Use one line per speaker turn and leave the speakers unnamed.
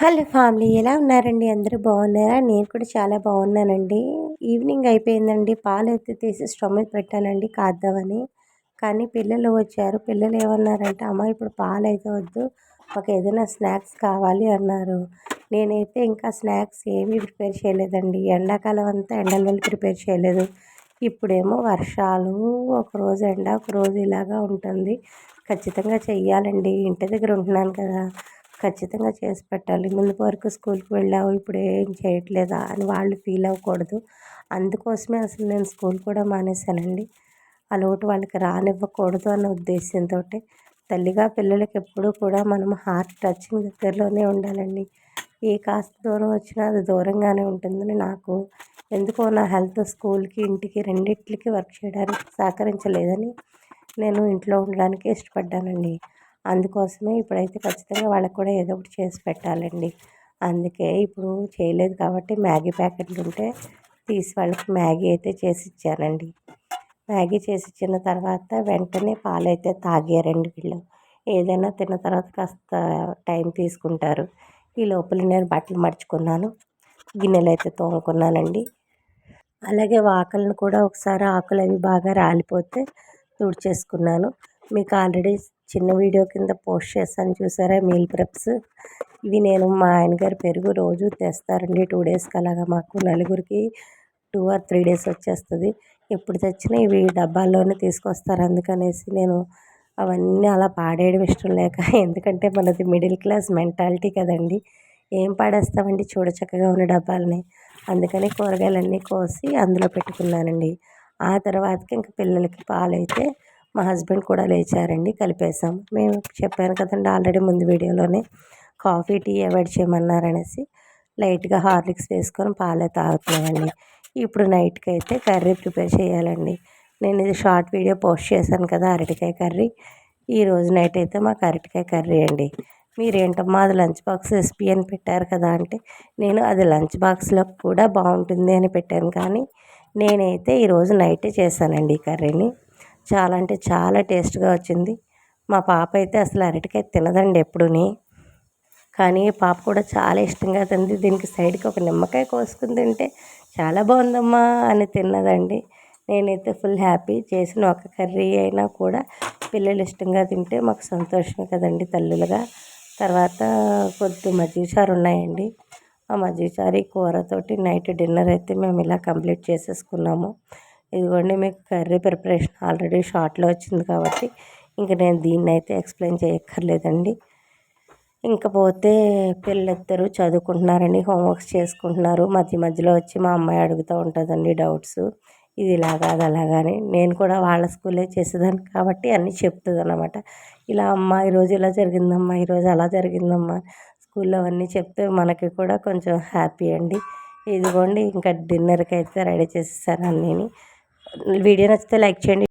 Hello family, ఎలా ఉన్నారండి? అందరూ బాగున్నారా? నేను కూడా చాలా బాగున్నానండి. ఈవినింగ్ అయిపోయిందండి. పాలైతే తీసి స్టవ్ మీద పెట్టానండి కాద్దామని. కానీ పిల్లలు వచ్చారు. పిల్లలు ఏమన్నారంటే, అమ్మ ఇప్పుడు పాలైతే వద్దు, మాకు ఏదైనా స్నాక్స్ కావాలి అన్నారు. నేనైతే ఇంకా స్నాక్స్ ఏమీ ప్రిపేర్ చేయలేదండి. ఎండాకాలం అంతా ఎండలో ప్రిపేర్ చేయలేదు. ఇప్పుడేమో వర్షాలు, ఒకరోజు ఎండ, ఒకరోజు ఇలాగా ఉంటుంది. ఖచ్చితంగా చెయ్యాలండి. ఇంటి దగ్గర ఉంటున్నాను కదా, ఖచ్చితంగా చేసి పెట్టాలి. ముందు వరకు స్కూల్కి వెళ్ళావు, ఇప్పుడు ఏం చేయట్లేదా అని వాళ్ళు ఫీల్ అవ్వకూడదు. అందుకోసమే అసలు నేను స్కూల్ కూడా మానేశానండి. ఆ లోటు వాళ్ళకి రానివ్వకూడదు అన్న ఉద్దేశంతో తల్లిగా పిల్లలకి ఎప్పుడూ కూడా మనం హార్ట్ టచింగ్ దగ్గరలోనే ఉండాలండి. ఏ కాస్త దూరం వచ్చినా అది దూరంగానే ఉంటుందని నాకు ఎందుకో నా హెల్త్ స్కూల్కి ఇంటికి రెండిట్లకి వర్క్ చేయడానికి సహకరించలేదని నేను ఇంట్లో ఉండడానికి ఇష్టపడ్డానండి. అందుకోసమే ఇప్పుడైతే ఖచ్చితంగా వాళ్ళకి కూడా ఏదో ఒకటి చేసి పెట్టాలండి. అందుకే ఇప్పుడు చేయలేదు కాబట్టి మ్యాగీ ప్యాకెట్లు ఉంటే తీసి వాళ్ళకి మ్యాగీ అయితే చేసి ఇచ్చానండి. మ్యాగీ చేసి ఇచ్చిన తర్వాత వెంటనే పాలైతే తాగారండి వీళ్ళు. ఏదైనా తిన్న తర్వాత కాస్త టైం తీసుకుంటారు. ఈ లోపల నేను బట్టలు మడుచుకున్నాను, గిన్నెలు అయితే తోముకున్నానండి. అలాగే వాకలను కూడా ఒకసారి ఆకులు అవి బాగా రాలిపోతే తుడిచేసుకున్నాను. మీకు ఆల్రెడీ చిన్న వీడియో కింద పోస్ట్ చేశాను చూసారా, మీల్ ప్రెప్స్. ఇవి నేను మా ఆయనగారు పెరుగు రోజు తెస్తారండి. 2 డేస్కి అలాగా మాకు నలుగురికి 2 or 3 డేస్ వచ్చేస్తుంది. ఎప్పుడు తెచ్చినా ఇవి డబ్బాల్లోనే తీసుకొస్తారు. అందుకనేసి నేను అవన్నీ అలా పాడేయడం ఇష్టం లేక, ఎందుకంటే మనది మిడిల్ క్లాస్ మెంటాలిటీ కదండి, ఏం పాడేస్తామండి చూడచక్కగా ఉన్న డబ్బాలని. అందుకని కూరగాయలన్నీ కోసి అందులో పెట్టుకున్నానండి. ఆ తర్వాతకి ఇంక పిల్లలకి పాలైతే మా హస్బెండ్ కూడా లేచారండి, కలిపేసాం. మేము చెప్పాను కదండి ఆల్రెడీ ముందు వీడియోలోనే, కాఫీ టీ అవాయిడ్ చేయమన్నారనేసి లైట్గా హార్లిక్స్ వేసుకొని పాలే తాగుతున్నామండి. ఇప్పుడు నైట్కి అయితే కర్రీ ప్రిపేర్ చేయాలండి. నేను ఇది షార్ట్ వీడియో పోస్ట్ చేశాను కదా, అరటికాయ కర్రీ. ఈరోజు నైట్ అయితే మాకు అరటికాయ కర్రీ అండి. మీరేంటమ్మా అది లంచ్ బాక్స్ రెసిపీ అని పెట్టారు కదా అంటే, నేను అది లంచ్ బాక్స్లో కూడా బాగుంటుంది అని పెట్టాను. కానీ నేనైతే ఈరోజు నైటే చేశానండి ఈ కర్రీని. చాలా అంటే చాలా టేస్ట్గా వచ్చింది. మా పాప అయితే అసలు అరటికాయ తినదండి ఎప్పుడూని, కానీ పాప కూడా చాలా ఇష్టంగా తింది. దీనికి సైడ్కి ఒక నిమ్మకాయ కోసుకుని తింటే చాలా బాగుందమ్మా అని తిన్నదండి. నేనైతే ఫుల్ హ్యాపీ. చేసిన ఒక కర్రీ అయినా కూడా పిల్లలు ఇష్టంగా తింటే మాకు సంతోషమే కదండి తల్లులుగా. తర్వాత కొద్ది మజ్జిగ చారు ఉన్నాయండి. ఆ మజ్జిగ చారు కూరతోటి నైట్ డిన్నర్ అయితే మేము ఇలా కంప్లీట్ చేసేసుకున్నాము. ఇదిగోండి మీకు కర్రీ ప్రిపరేషన్ ఆల్రెడీ షార్ట్లో వచ్చింది కాబట్టి ఇంక నేను దీన్ని అయితే ఎక్స్ప్లెయిన్ చేయక్కర్లేదండి. ఇంకపోతే పిల్లలిద్దరూ చదువుకుంటున్నారండి, హోంవర్క్స్ చేసుకుంటున్నారు. మధ్య మధ్యలో వచ్చి మా అమ్మాయి అడుగుతూ ఉంటుందండి డౌట్స్, ఇది ఇలాగా అది అలాగా అని. నేను కూడా వాళ్ళ స్కూలే చేసేదాన్ని కాబట్టి అన్నీ చెప్తుంది అన్నమాట. ఇలా అమ్మ ఈరోజు ఇలా జరిగిందమ్మా, ఈరోజు అలా జరిగిందమ్మా, స్కూల్లో అవన్నీ చెప్తే మనకి కూడా కొంచెం హ్యాపీ అండి. ఇదిగోండి ఇంకా డిన్నర్కి అయితే రెడీ చేసేసాను అన్నీని. వీడియో నచ్చితే లైక్ చేయండి.